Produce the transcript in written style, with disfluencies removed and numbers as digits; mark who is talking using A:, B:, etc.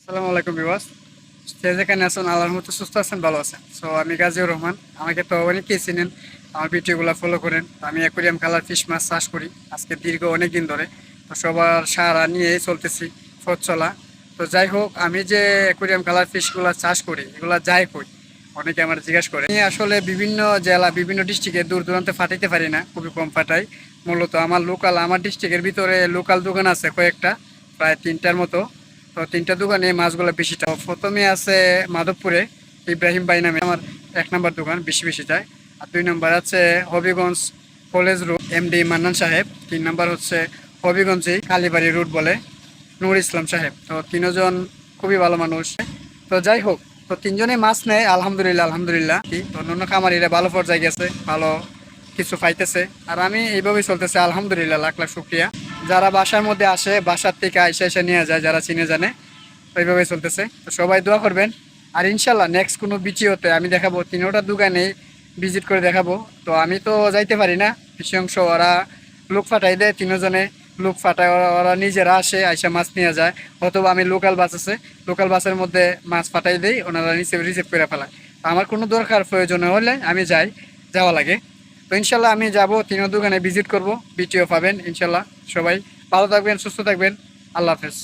A: আসসালামু আলাইকুম ভিউয়ার্স। যে যেখানে আছেন আল্লাহর মতো সুস্থ আছেন, ভালো আছেন। সো আমি গাজীউর রহমান। আমাকে তো অনেকেই চিনেন, আমার ভিডিওগুলো ফলো করেন। আমি অ্যাকুরিয়াম কালার ফিশ মাছ চাষ করি আজকে দীর্ঘ অনেক দিন ধরে। তো সবার সাহারা নিয়েই চলতেছি, পথ চলা। তো যাই হোক, আমি যে অ্যাকুরিয়াম কালার ফিশগুলো চাষ করি এগুলো যাই কই, অনেকে আমার জিজ্ঞাসা করে। আমি আসলে বিভিন্ন জেলা বিভিন্ন ডিস্ট্রিক্টে দূর দূরান্তে ফাটাইতে পারি না, খুবই কম ফাটাই। মূলত আমার ডিস্ট্রিক্টের ভিতরে লোকাল দোকান আছে কয়েকটা, প্রায় 3টার মতো। তো 3টা দোকানে মাছগুলো বেশিটা। প্রথমে আছে মাধবপুরে ইব্রাহিম ভাই নামে আমার 1 নম্বর দোকান, বেশি বেশি যায়। আর 2 নম্বর আছে Habiganj college road, MD Mannan সাহেব। 3 নম্বর হচ্ছে হবিগঞ্জে কালীবাড়ি রোড বলে নূর ইসলাম সাহেব। তো তিনজন খুবই ভালো মানুষ। তো যাই হোক, তো তিনজনে মাছ নেয় আলহামদুলিল্লাহ আলহামদুলিল্লাহ। অন্যান্য খামারিরা ভালো পর্যায়ে গেছে, ভালো কিছু পাইতেছে। আর আমি এইভাবেই চলতেছে আলহামদুলিল্লাহ, লাখ লাখ শুক্রিয়া। যারা বাসার মধ্যে আসে, বাসার থেকে এসে এসে নিয়ে যায়, যারা চিনে জানে, ওইভাবেই চলতেছে। তো সবাই দোয়া করবেন। আর ইনশাল্লাহ নেক্সট কোনো ভিডিওতে আমি দেখাবো, 3টা দোকানে ভিজিট করে দেখাবো। তো আমি তো যাইতে পারি না, কিছু অংশ ওরা লোক ফাটাই দেয়, 3জনে লোক ফাটায়, ওরা নিজেরা আসে, আইসা মাছ নিয়ে যায়। অথবা আমি লোকাল বাস আছে, লোকাল বাসের মধ্যে মাছ ফাটাই দেই, ওনারা রিসিভ করে ফেলায়। তো আমার কোনো দরকার প্রয়োজন হলে আমি যাই, যাওয়া লাগে। তো ইনশাল্লাহ আমি যাব, 3 দোকানে ভিজিট করব, ভিডিও পাবেন ইনশাল্লাহ। সবাই ভালো থাকবেন, সুস্থ থাকবেন। আল্লাহ হাফেজ।